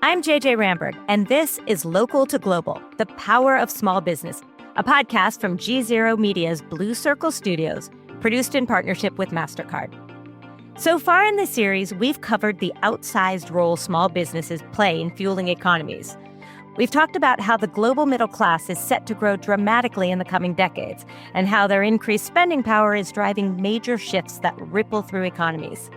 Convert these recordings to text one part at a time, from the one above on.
I'm JJ Ramberg, and this is Local to Global, The Power of Small Business, a podcast from GZERO Media's Blue Circle Studios, produced in partnership with Mastercard. So far in this series, we've covered the outsized role small businesses play in fueling economies. We've talked about how the global middle class is set to grow dramatically in the coming decades, and how their increased spending power is driving major shifts that ripple through economies.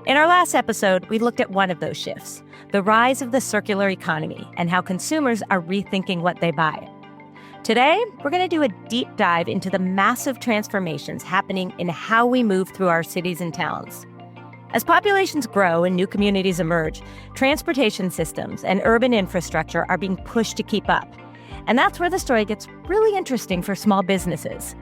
In our last episode, we looked at one of those shifts, the rise of the circular economy, and how consumers are rethinking what they buy. Today, we're going to do a deep dive into the massive transformations happening in how we move through our cities and towns. As populations grow and new communities emerge, transportation systems and urban infrastructure are being pushed to keep up. And that's where the story gets really interesting for small businesses.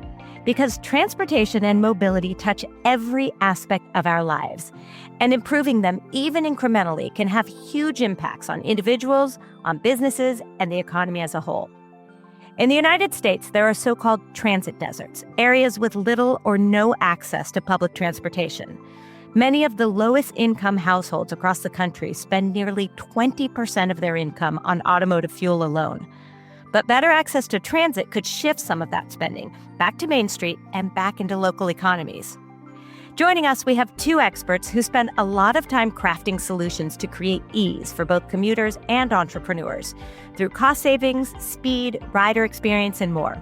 Because transportation and mobility touch every aspect of our lives, and improving them even incrementally can have huge impacts on individuals, on businesses, and the economy as a whole. In the United States, there are so-called transit deserts, areas with little or no access to public transportation. Many of the lowest income households across the country spend nearly 20% of their income on automotive fuel alone. But better access to transit could shift some of that spending back to Main Street and back into local economies. Joining us, we have two experts who spend a lot of time crafting solutions to create ease for both commuters and entrepreneurs through cost savings, speed, rider experience, and more.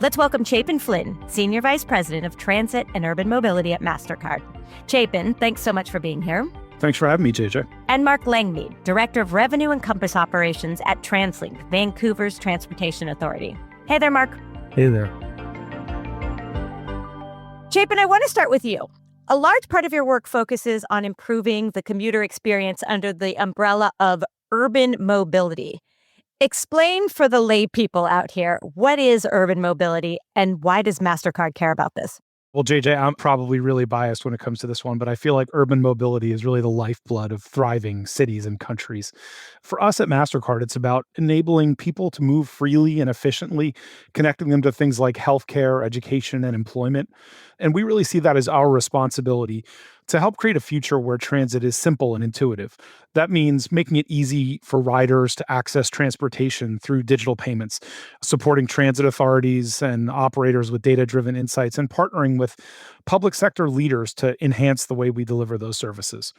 Let's welcome Chapin Flynn, Senior Vice President of Transit and Urban Mobility at Mastercard. Chapin, thanks so much for being here. Thanks for having me, JJ. And Mark Langmead, Director of Revenue and Compass Operations at TransLink, Vancouver's Transportation Authority. Hey there, Mark. Hey there. Chapin, I want to start with you. A large part of your work focuses on improving the commuter experience under the umbrella of urban mobility. Explain for the lay people out here, what is urban mobility and why does Mastercard care about this? Well, JJ, I'm probably really biased when it comes to this one, but I feel like urban mobility is really the lifeblood of thriving cities and countries. For us at Mastercard, it's about enabling people to move freely and efficiently, connecting them to things like healthcare, education, and employment. And we really see that as our responsibility to help create a future where transit is simple and intuitive. That means making it easy for riders to access transportation through digital payments, supporting transit authorities and operators with data-driven insights, and partnering with public sector leaders to enhance the way we deliver those services.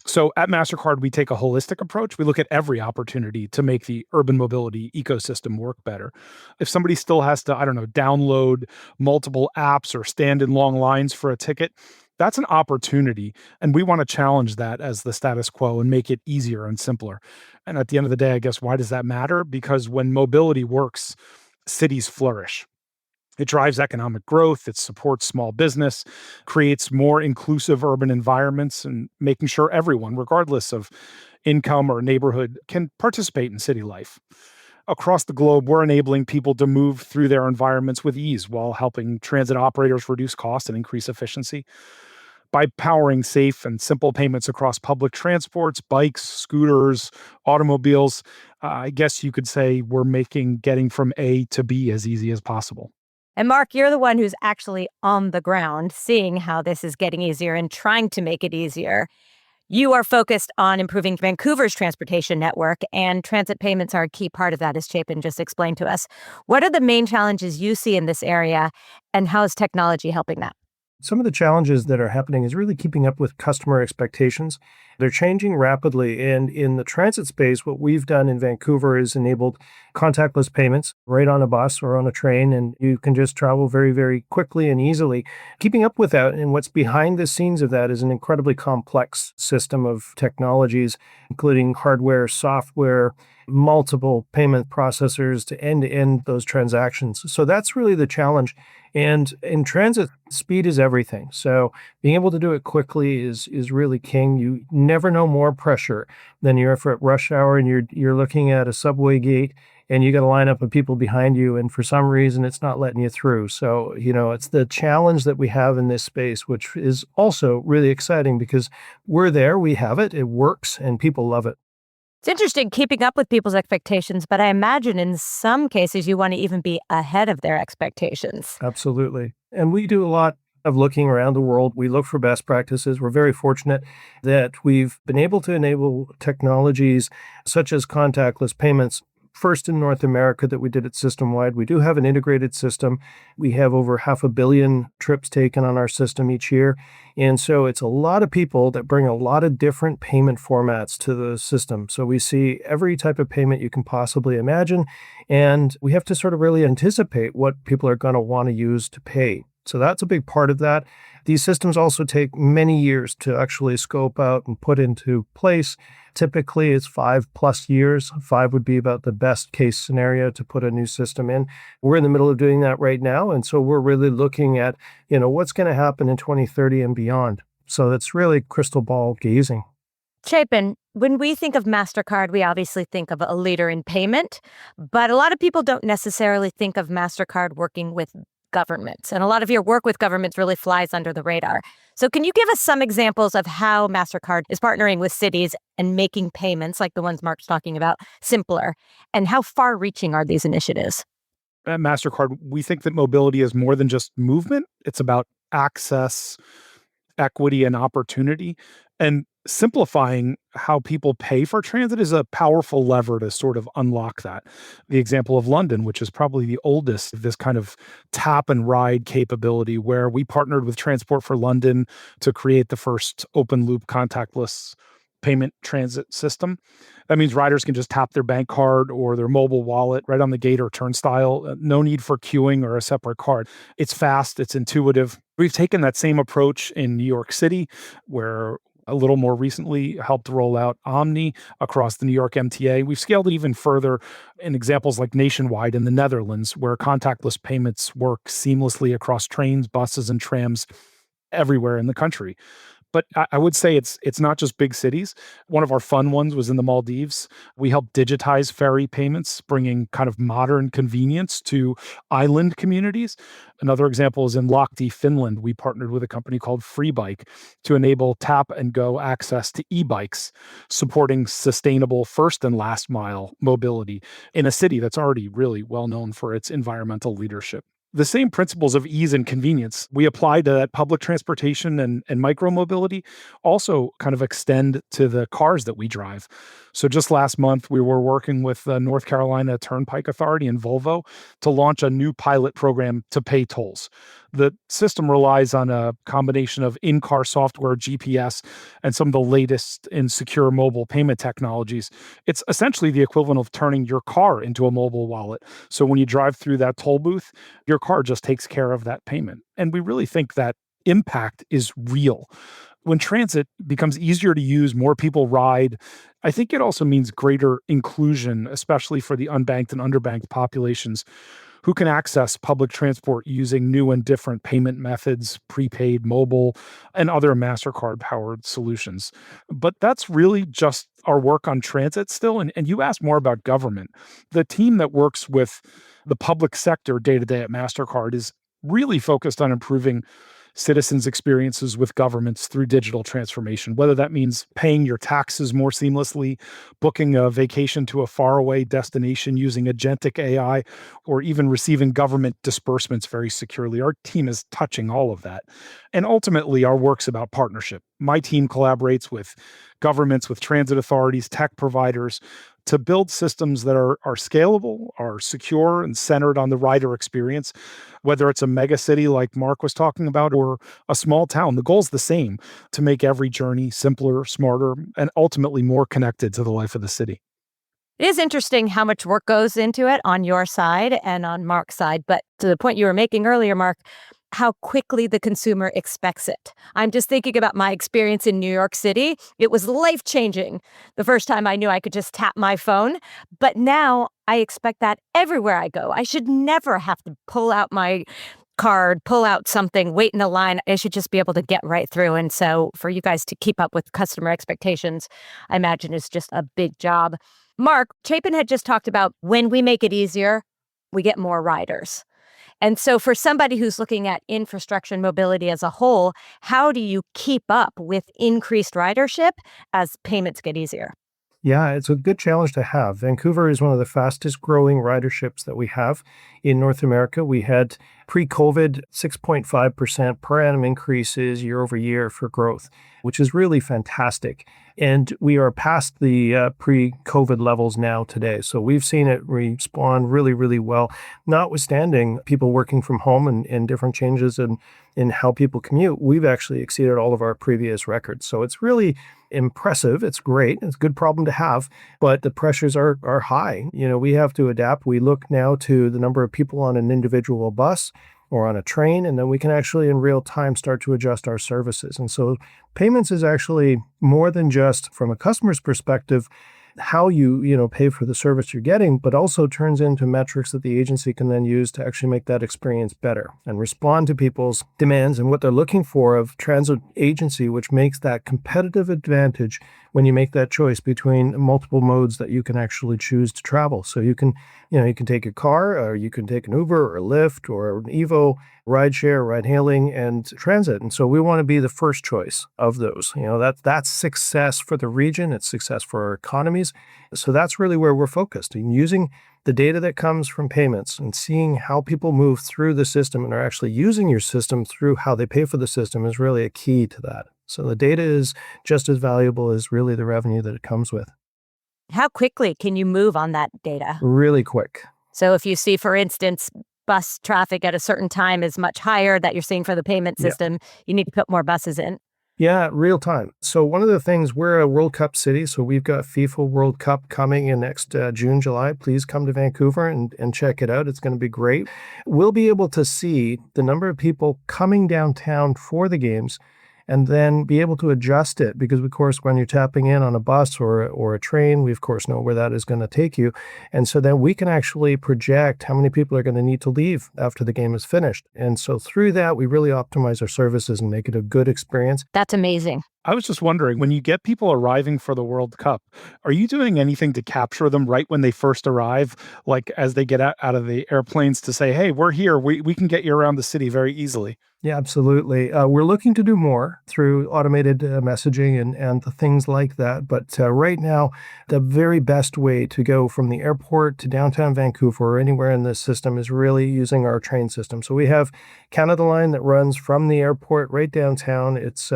So at Mastercard, we take a holistic approach. We look at every opportunity to make the urban mobility ecosystem work better. If somebody still has to, download multiple apps or stand in long lines for a ticket, that's an opportunity, and we want to challenge that as the status quo and make it easier and simpler. And at the end of the day, I guess, why does that matter? Because when mobility works, cities flourish. It drives economic growth, it supports small business, creates more inclusive urban environments, and making sure everyone, regardless of income or neighborhood, can participate in city life. Across the globe, we're enabling people to move through their environments with ease while helping transit operators reduce costs and increase efficiency. By powering safe and simple payments across public transports, bikes, scooters, automobiles, I guess you could say we're making getting from A to B as easy as possible. And Mark, you're the one who's actually on the ground, seeing how this is getting easier and trying to make it easier. You are focused on improving Vancouver's transportation network, and transit payments are a key part of that, as Chapin just explained to us. What are the main challenges you see in this area, and how is technology helping that? Some of the challenges that are happening is really keeping up with customer expectations. They're changing rapidly. And in the transit space, what we've done in Vancouver is enabled contactless payments right on a bus or on a train, and you can just travel very, very quickly and easily. Keeping up with that and what's behind the scenes of that is an incredibly complex system of technologies, including hardware, software, multiple payment processors to end those transactions. So that's really the challenge. And in transit, speed is everything. So being able to do it quickly is really king. You never know more pressure than you're at rush hour and you're looking at a subway gate and you got a lineup of people behind you, and for some reason it's not letting you through. So, it's the challenge that we have in this space, which is also really exciting because we're there, we have it, it works, and people love it. It's interesting keeping up with people's expectations, but I imagine in some cases you want to even be ahead of their expectations. Absolutely. And we do a lot of looking around the world. We look for best practices. We're very fortunate that we've been able to enable technologies such as contactless payments first in North America that we did it system-wide. We do have an integrated system. We have over 500 million trips taken on our system each year. And so it's a lot of people that bring a lot of different payment formats to the system. So we see every type of payment you can possibly imagine. And we have to sort of really anticipate what people are going to want to use to pay. So that's a big part of that. These systems also take many years to actually scope out and put into place. Typically, it's 5+ years. 5 would be about the best case scenario to put a new system in. We're in the middle of doing that right now. And so we're really looking at, what's going to happen in 2030 and beyond. So that's really crystal ball gazing. Chapin, when we think of Mastercard, we obviously think of a leader in payment, but a lot of people don't necessarily think of Mastercard working with governments. And a lot of your work with governments really flies under the radar. So can you give us some examples of how Mastercard is partnering with cities and making payments, like the ones Mark's talking about, simpler? And how far-reaching are these initiatives? At Mastercard, we think that mobility is more than just movement. It's about access, equity, and opportunity. And simplifying how people pay for transit is a powerful lever to sort of unlock that. The example of London, which is probably the oldest of this kind of tap and ride capability, where we partnered with Transport for London to create the first open loop contactless payment transit system. That means riders can just tap their bank card or their mobile wallet right on the gate or turnstile. No need for queuing or a separate card. It's fast, it's intuitive. We've taken that same approach in New York City, where a little more recently helped roll out Omni across the New York MTA. We've scaled it even further in examples like Nationwide in the Netherlands, where contactless payments work seamlessly across trains, buses, and trams everywhere in the country. But I would say it's not just big cities. One of our fun ones was in the Maldives. We helped digitize ferry payments, bringing kind of modern convenience to island communities. Another example is in Lahti, Finland. We partnered with a company called FreeBike to enable tap and go access to e-bikes, supporting sustainable first and last mile mobility in a city that's already really well known for its environmental leadership. The same principles of ease and convenience we apply to that public transportation and micromobility also kind of extend to the cars that we drive. So just last month, we were working with the North Carolina Turnpike Authority and Volvo to launch a new pilot program to pay tolls. The system relies on a combination of in-car software, GPS, and some of the latest in secure mobile payment technologies. It's essentially the equivalent of turning your car into a mobile wallet. So when you drive through that toll booth, your car just takes care of that payment. And we really think that impact is real. When transit becomes easier to use, more people ride, I think it also means greater inclusion, especially for the unbanked and underbanked populations who can access public transport using new and different payment methods, prepaid, mobile, and other Mastercard-powered solutions. But that's really just our work on transit still. And you asked more about government. The team that works with the public sector day-to-day at Mastercard is really focused on improving citizens' experiences with governments through digital transformation, whether that means paying your taxes more seamlessly, booking a vacation to a faraway destination using agentic AI, or even receiving government disbursements very securely. Our team is touching all of that. And ultimately, our work's about partnership. My team collaborates with governments, with transit authorities, tech providers, to build systems that are scalable, are secure, and centered on the rider experience, whether it's a mega city like Mark was talking about or a small town. The goal's the same: to make every journey simpler, smarter, and ultimately more connected to the life of the city. It is interesting how much work goes into it on your side and on Mark's side. But to the point you were making earlier, Mark, how quickly the consumer expects it. I'm just thinking about my experience in New York City. It was life-changing the first time I knew I could just tap my phone. But now I expect that everywhere I go. I should never have to pull out my card, pull out something, wait in a line. I should just be able to get right through. And so for you guys to keep up with customer expectations, I imagine is just a big job. Mark, Chapin had just talked about when we make it easier, we get more riders. And so for somebody who's looking at infrastructure and mobility as a whole, how do you keep up with increased ridership as payments get easier? Yeah, it's a good challenge to have. Vancouver is one of the fastest growing riderships that we have in North America. We had Pre-COVID, 6.5% per annum increases year over year for growth, which is really fantastic. And we are past the pre-COVID levels now today. So we've seen it respond really, really well, notwithstanding people working from home and different changes in how people commute. We've actually exceeded all of our previous records. So it's really impressive. It's great. It's a good problem to have, but the pressures are high. We have to adapt. We look now to the number of people on an individual bus or on a train, and then we can actually in real time start to adjust our services. And so payments is actually more than just from a customer's perspective, how you pay for the service you're getting, but also turns into metrics that the agency can then use to actually make that experience better and respond to people's demands and what they're looking for of transit agency, which makes that competitive advantage when you make that choice between multiple modes that you can actually choose to travel. So you can take a car, or you can take an Uber or a Lyft or an Evo, rideshare, ride hailing, and transit. And so we want to be the first choice of those. That's success for the region. It's success for our economies. So that's really where we're focused, in using the data that comes from payments and seeing how people move through the system and are actually using your system through how they pay for the system is really a key to that. So the data is just as valuable as really the revenue that it comes with. How quickly can you move on that data? Really quick. So if you see, for instance, bus traffic at a certain time is much higher that you're seeing for the payment system, you need to put more buses in. Yeah, real time. So one of the things, we're a World Cup city, so we've got FIFA World Cup coming in next June, July. Please come to Vancouver and check it out. It's going to be great. We'll be able to see the number of people coming downtown for the games and then be able to adjust it, because of course when you're tapping in on a bus or a train, we of course know where that is going to take you. And so then we can actually project how many people are going to need to leave after the game is finished. And so through that, we really optimize our services and make it a good experience. That's amazing. I was just wondering, when you get people arriving for the World Cup, are you doing anything to capture them right when they first arrive, like as they get out of the airplanes, to say, hey, we're here, we can get you around the city very easily? Yeah, absolutely. We're looking to do more through automated messaging and the things like that. But right now, the very best way to go from the airport to downtown Vancouver or anywhere in this system is really using our train system. So we have Canada Line that runs from the airport right downtown. It's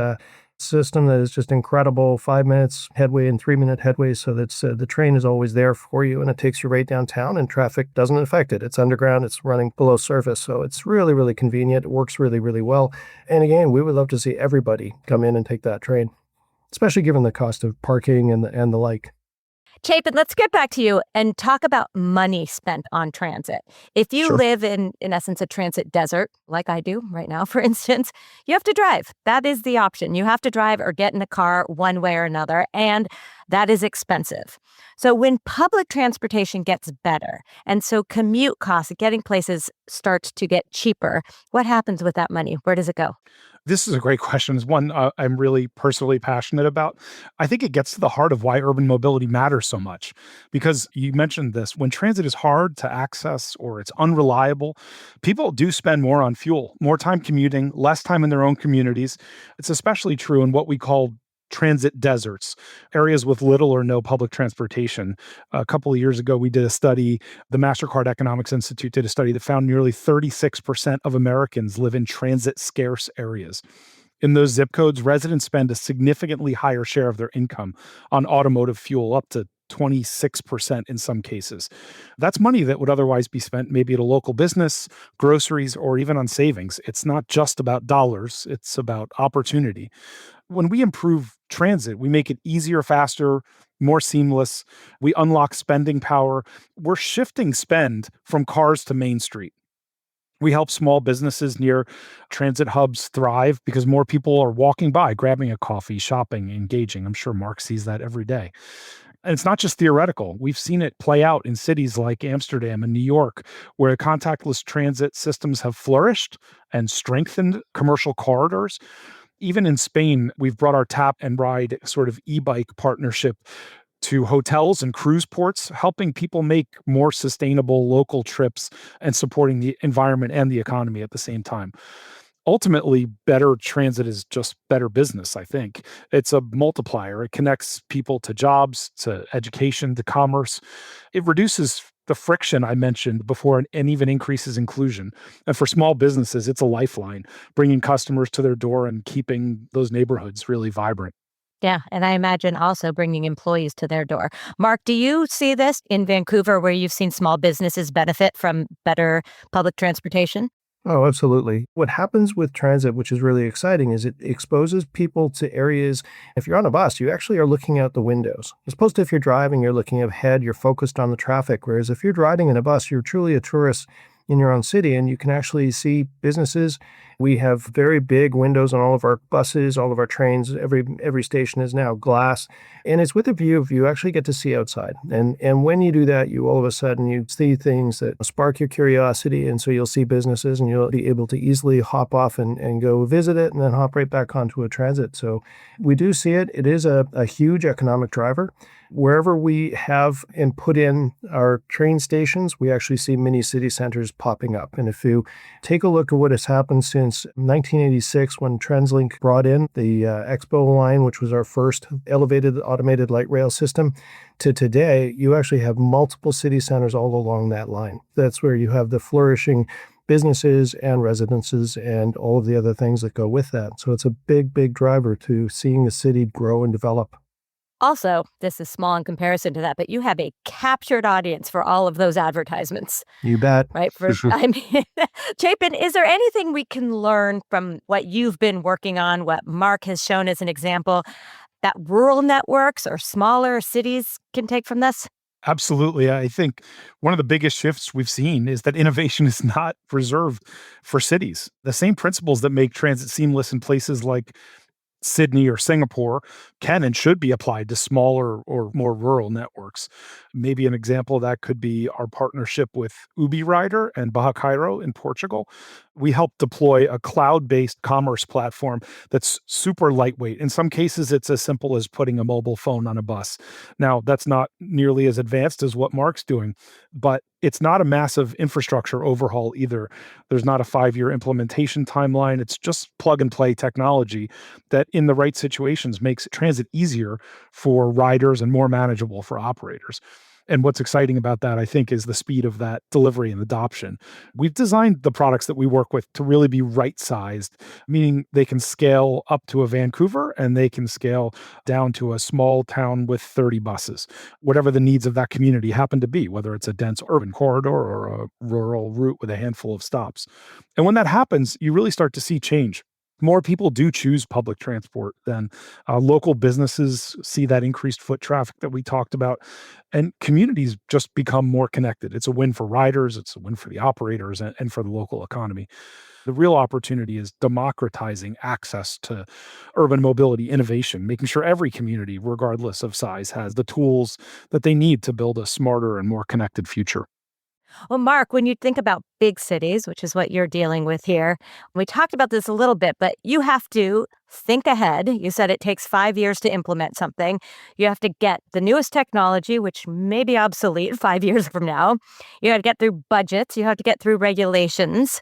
system that is just incredible. 5 minutes headway and 3-minute headway, so that's the train is always there for you, and it takes you right downtown, and traffic doesn't affect it. It's underground, it's running below surface, so it's really, really convenient. It works really, really well. And again, we would love to see everybody come in and take that train, especially given the cost of parking and the like. Chapin, let's get back to you and talk about money spent on transit. If you Sure. live in essence, a transit desert, like I do right now, for instance, you have to drive. That is the option. You have to drive or get in a car one way or another, and that is expensive. So when public transportation gets better, and so commute costs, getting places starts to get cheaper, what happens with that money? Where does it go? This is a great question. It's one I'm really personally passionate about. I think it gets to the heart of why urban mobility matters so much. Because you mentioned this, when transit is hard to access or it's unreliable, people do spend more on fuel, more time commuting, less time in their own communities. It's especially true in what we call transit deserts, areas with little or no public transportation. A couple of years ago, we did a study, the Mastercard Economics Institute did a study that found nearly 36% of Americans live in transit scarce areas. In those zip codes, residents spend a significantly higher share of their income on automotive fuel, up to 26% in some cases. That's money that would otherwise be spent maybe at a local business, groceries, or even on savings. It's not just about dollars, it's about opportunity. When we improve transit, we make it easier, faster, more seamless. We unlock spending power. We're shifting spend from cars to Main Street. We help small businesses near transit hubs thrive because more people are walking by, grabbing a coffee, shopping, engaging. I'm sure Mark sees that every day. And it's not just theoretical. We've seen it play out in cities like Amsterdam and New York, where contactless transit systems have flourished and strengthened commercial corridors. Even in Spain, we've brought our tap and ride sort of e-bike partnership to hotels and cruise ports, helping people make more sustainable local trips and supporting the environment and the economy at the same time. Ultimately, better transit is just better business, I think. It's a multiplier. It connects people to jobs, to education, to commerce. It reduces the friction I mentioned before and even increases inclusion. And for small businesses, it's a lifeline, bringing customers to their door and keeping those neighborhoods really vibrant. Yeah, and I imagine also bringing employees to their door. Mark, do you see this in Vancouver where you've seen small businesses benefit from better public transportation? Oh, absolutely. What happens with transit, which is really exciting, is it exposes people to areas. If you're on a bus, you actually are looking out the windows. As opposed to if you're driving, you're looking ahead, you're focused on the traffic. Whereas if you're riding in a bus, you're truly a tourist in your own city and you can actually see businesses. We have very big windows on all of our buses, all of our trains. Every station is now glass. And it's with a view of you actually get to see outside. And when you do that, you all of a sudden you see things that spark your curiosity. And so you'll see businesses and you'll be able to easily hop off and go visit it and then hop right back onto a transit. So we do see it. It is a huge economic driver. Wherever we have and put in our train stations, we actually see mini city centers popping up. And if you take a look at what has happened since 1986, when TransLink brought in the Expo line, which was our first elevated automated light rail system, to today, you actually have multiple city centers all along that line. That's where you have the flourishing businesses and residences and all of the other things that go with that. So it's a big, big driver to seeing the city grow and develop. Also, this is small in comparison to that, but you have a captured audience for all of those advertisements, You bet. right? I mean, Chapin, is there anything we can learn from what you've been working on, what Mark has shown as an example, that rural networks or smaller cities can take from this? Absolutely. I think one of the biggest shifts we've seen is that innovation is not reserved for cities. The same principles that make transit seamless in places like Sydney or Singapore can and should be applied to smaller or more rural networks. Maybe an example of that could be our partnership with Ubi Rider and Baja Cairo in Portugal. We helped deploy a cloud-based commerce platform that's super lightweight. In some cases, it's as simple as putting a mobile phone on a bus. Now, that's not nearly as advanced as what Mark's doing, but it's not a massive infrastructure overhaul either. There's not a 5-year implementation timeline. It's just plug and play technology that in the right situations makes transit easier for riders and more manageable for operators. And what's exciting about that, I think, is the speed of that delivery and adoption. We've designed the products that we work with to really be right sized, meaning they can scale up to a Vancouver and they can scale down to a small town with 30 buses, whatever the needs of that community happen to be, whether it's a dense urban corridor or a rural route with a handful of stops. And when that happens, you really start to see change. More people do choose public transport than local businesses see that increased foot traffic that we talked about, and communities just become more connected. It's a win for riders, it's a win for the operators, and for the local economy. The real opportunity is democratizing access to urban mobility innovation, making sure every community, regardless of size, has the tools that they need to build a smarter and more connected future. Well, Mark, when you think about big cities, which is what you're dealing with here, we talked about this a little bit, but you have to think ahead. You said it takes 5 years to implement something. You have to get the newest technology, which may be obsolete 5 years from now. You have to get through budgets. You have to get through regulations.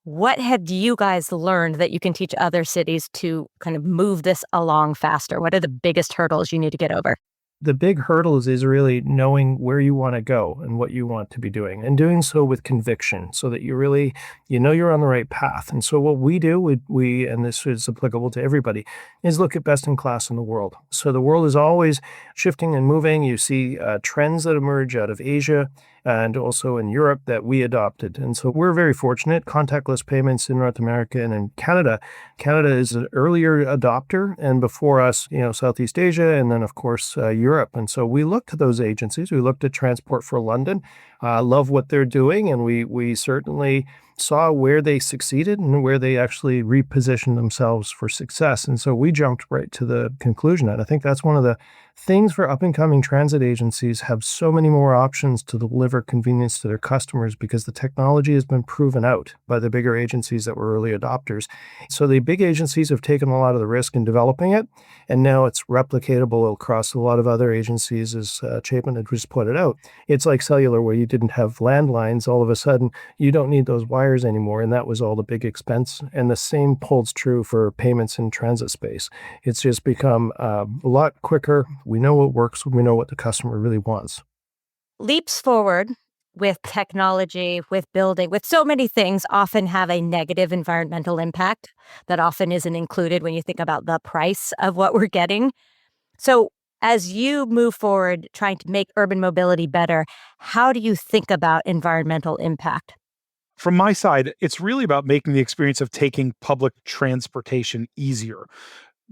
What have you guys learned that you can teach other cities to kind of move this along faster? What are the biggest hurdles you need to get over? The big hurdles is really knowing where you want to go and what you want to be doing and doing so with conviction so that you know you're on the right path. And so what we do, and this is applicable to everybody, is look at best in class in the world. So the world is always shifting and moving. You see trends that emerge out of Asia and also in Europe that we adopted. And so we're very fortunate. Contactless payments in North America and in Canada. Canada is an earlier adopter, and before us, Southeast Asia, and then of course Europe. And so we looked to those agencies. We looked at Transport for London. Love what they're doing, and we certainly saw where they succeeded and where they actually repositioned themselves for success. And so we jumped right to the conclusion. And I think that's one of the things for up and coming transit agencies have so many more options to deliver convenience to their customers because the technology has been proven out by the bigger agencies that were early adopters. So the big agencies have taken a lot of the risk in developing it, and now it's replicatable across a lot of other agencies, as Chapin had just pointed out. It's like cellular, where you didn't have landlines. All of a sudden, you don't need those wires anymore, and that was all the big expense. And the same holds true for payments in transit space. It's just become a lot quicker. We know what works. We know what the customer really wants. Leaps forward with technology, with building, with so many things often have a negative environmental impact that often isn't included when you think about the price of what we're getting. So, as you move forward trying to make urban mobility better, how do you think about environmental impact? From my side, it's really about making the experience of taking public transportation easier.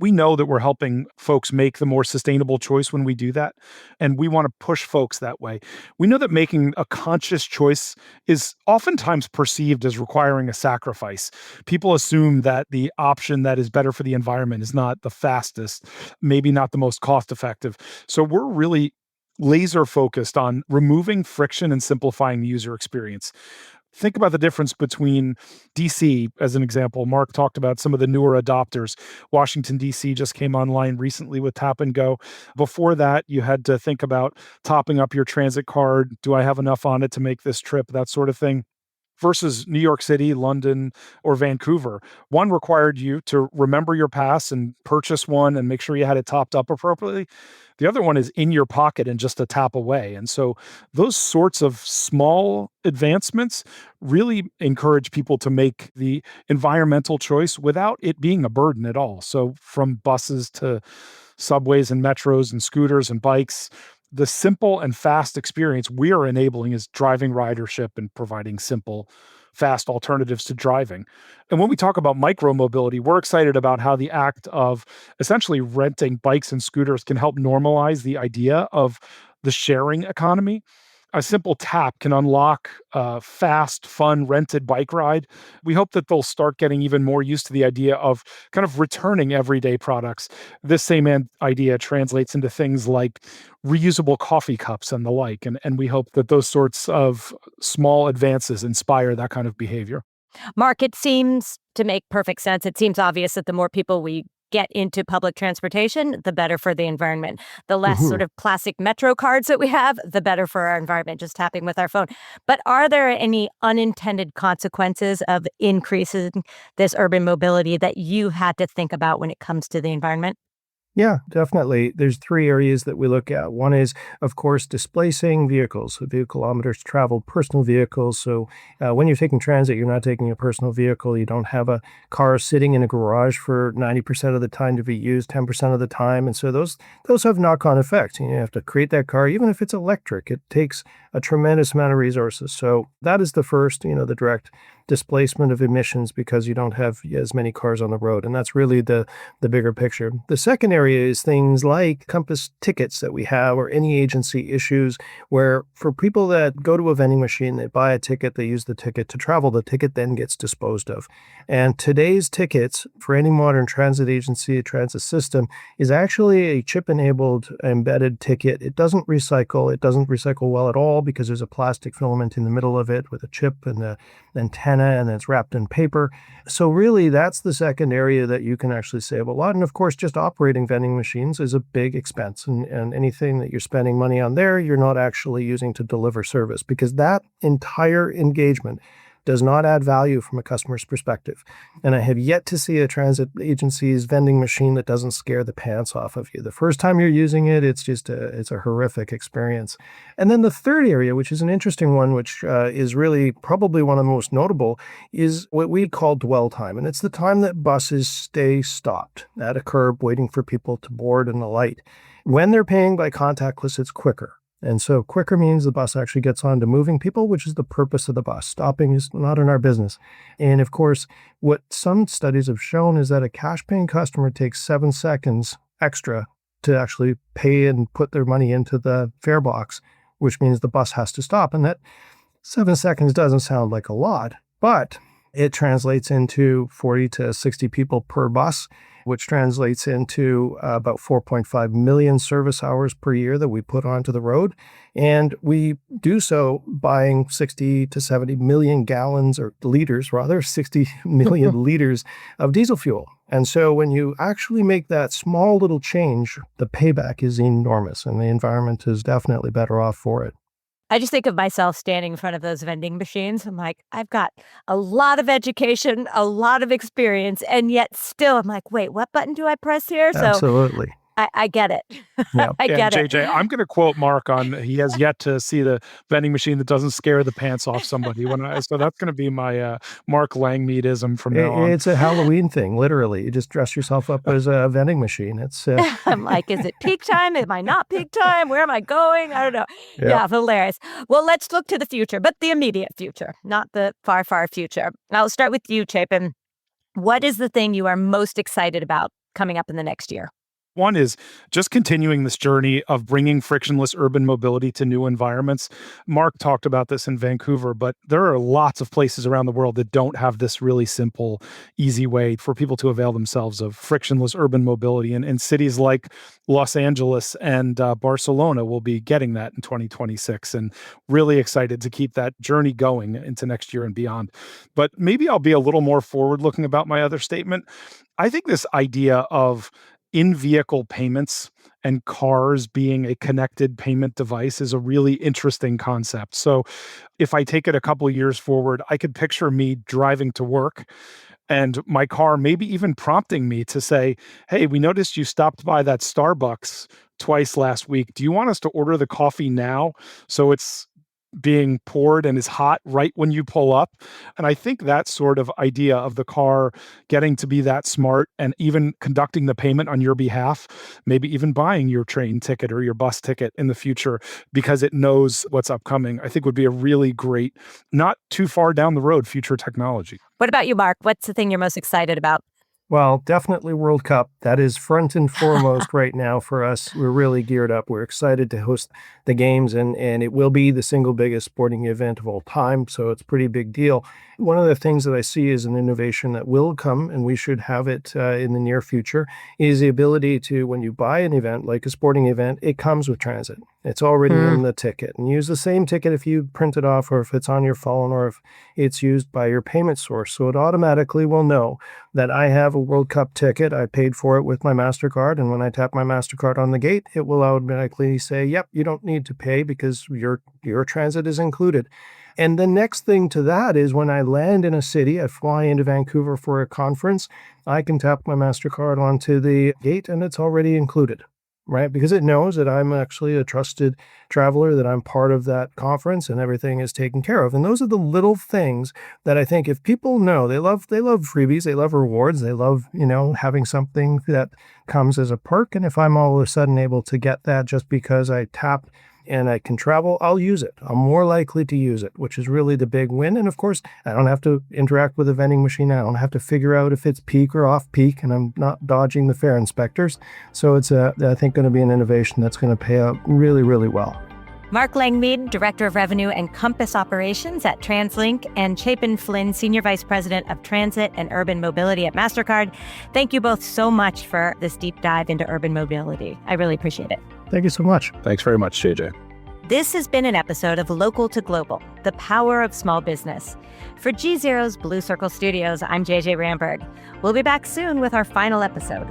We know that we're helping folks make the more sustainable choice when we do that, and we want to push folks that way. We know that making a conscious choice is oftentimes perceived as requiring a sacrifice. People assume that the option that is better for the environment is not the fastest, maybe not the most cost effective. So we're really laser focused on removing friction and simplifying the user experience. Think about the difference between DC, as an example. Mark talked about some of the newer adopters. Washington, DC just came online recently with Tap and Go. Before that, you had to think about topping up your transit card. Do I have enough on it to make this trip? That sort of thing versus New York City, London, or Vancouver. One required you to remember your pass and purchase one and make sure you had it topped up appropriately. The other one is in your pocket and just a tap away. And so those sorts of small advancements really encourage people to make the environmental choice without it being a burden at all. So from buses to subways and metros and scooters and bikes, the simple and fast experience we are enabling is driving ridership and providing simple, fast alternatives to driving. And when we talk about micromobility, we're excited about how the act of essentially renting bikes and scooters can help normalize the idea of the sharing economy. A simple tap can unlock a fast, fun, rented bike ride. We hope that they'll start getting even more used to the idea of kind of returning everyday products. This same idea translates into things like reusable coffee cups and the like. And we hope that those sorts of small advances inspire that kind of behavior. Mark, it seems to make perfect sense. It seems obvious that the more people we get into public transportation, the better for the environment. The less Mhm. sort of classic metro cards that we have, the better for our environment, just tapping with our phone. But are there any unintended consequences of increasing this urban mobility that you had to think about when it comes to the environment? Yeah, definitely. There's three areas that we look at. One is, of course, displacing vehicles, so vehicle kilometers traveled, personal vehicles. So when you're taking transit, you're not taking a personal vehicle. You don't have a car sitting in a garage for 90% of the time to be used, 10% of the time. And so those have knock-on effects. You have to create that car, even if it's electric. It takes a tremendous amount of resources. So that is the first, the direct displacement of emissions because you don't have as many cars on the road. And that's really the bigger picture. The second area is things like Compass tickets that we have or any agency issues where for people that go to a vending machine, they buy a ticket, they use the ticket to travel, the ticket then gets disposed of. And today's tickets for any modern transit agency, transit system is actually a chip-enabled embedded ticket. It doesn't recycle well at all because there's a plastic filament in the middle of it with a chip and the antenna and it's wrapped in paper. So really that's the second area that you can actually save a lot. And of course, just operating vending machines is a big expense. And anything that you're spending money on there, you're not actually using to deliver service because that entire engagement does not add value from a customer's perspective. And I have yet to see a transit agency's vending machine that doesn't scare the pants off of you. The first time you're using it, it's a horrific experience. And then the third area, which is an interesting one, which is really probably one of the most notable, is what we call dwell time. And it's the time that buses stay stopped at a curb waiting for people to board and the light. When they're paying by contactless, it's quicker. And so quicker means the bus actually gets on to moving people, which is the purpose of the bus. Stopping is not in our business. And of course, what some studies have shown is that a cash paying customer takes 7 seconds extra to actually pay and put their money into the fare box, which means the bus has to stop. And that 7 seconds doesn't sound like a lot, but it translates into 40 to 60 people per bus, which translates into about 4.5 million service hours per year that we put onto the road. And we do so buying 60 to 70 million gallons or liters, rather, 60 million liters of diesel fuel. And so when you actually make that small little change, the payback is enormous and the environment is definitely better off for it. I just think of myself standing in front of those vending machines. I'm like, I've got a lot of education, a lot of experience, and yet still I'm like, wait, what button do I press here? So Absolutely. I get it. Yeah. I get And it. JJ, I'm going to quote Mark on he has yet to see the vending machine that doesn't scare the pants off somebody. So that's going to be my Mark Langmeadism from now on. It's a Halloween thing, literally. You just dress yourself up as a vending machine. It's I'm like, is it peak time? Am I not peak time? Where am I going? I don't know. Yeah. Yeah, hilarious. Well, let's look to the future, but the immediate future, not the far, far future. I'll start with you, Chapin. What is the thing you are most excited about coming up in the next year? One is just continuing this journey of bringing frictionless urban mobility to new environments. Mark talked about this in Vancouver, but there are lots of places around the world that don't have this really simple, easy way for people to avail themselves of frictionless urban mobility. And cities like Los Angeles and Barcelona will be getting that in 2026, and really excited to keep that journey going into next year and beyond. But maybe I'll be a little more forward-looking about my other statement. I think this idea of in-vehicle payments and cars being a connected payment device is a really interesting concept. So if I take it a couple of years forward, I could picture me driving to work and my car maybe even prompting me to say, hey, we noticed you stopped by that Starbucks twice last week. Do you want us to order the coffee now so it's being poured and is hot right when you pull up? And I think that sort of idea of the car getting to be that smart and even conducting the payment on your behalf, maybe even buying your train ticket or your bus ticket in the future because it knows what's upcoming, I think would be a really great, not too far down the road, future technology. What about you, Mark? What's the thing you're most excited about? Well, definitely World Cup. That is front and foremost right now for us. We're really geared up. We're excited to host the games, and it will be the single biggest sporting event of all time, so it's a pretty big deal. One of the things that I see as an innovation that will come, and we should have it in the near future, is the ability to, when you buy an event, like a sporting event, it comes with transit. It's already in the ticket. And use the same ticket if you print it off or if it's on your phone or if it's used by your payment source. So it automatically will know that I have a World Cup ticket. I paid for it with my Mastercard. And when I tap my Mastercard on the gate, it will automatically say, yep, you don't need to pay because your transit is included. And the next thing to that is when I land in a city, I fly into Vancouver for a conference, I can tap my Mastercard onto the gate and it's already included. Right? Because it knows that I'm actually a trusted traveler, that I'm part of that conference and everything is taken care of. And those are the little things that I think if people know, they love freebies, they love rewards, they love, having something that comes as a perk. And if I'm all of a sudden able to get that just because I tap and I can travel, I'll use it. I'm more likely to use it, which is really the big win. And of course, I don't have to interact with a vending machine. I don't have to figure out if it's peak or off peak, and I'm not dodging the fare inspectors. So it's, I think, going to be an innovation that's going to pay out really, really well. Mark Langmead, Director of Revenue and Compass Operations at TransLink, and Chapin Flynn, Senior Vice President of Transit and Urban Mobility at Mastercard. Thank you both so much for this deep dive into urban mobility. I really appreciate it. Thank you so much. Thanks very much, JJ. This has been an episode of Local to Global, the power of small business. For GZERO's Blue Circle Studios, I'm JJ Ramberg. We'll be back soon with our final episode.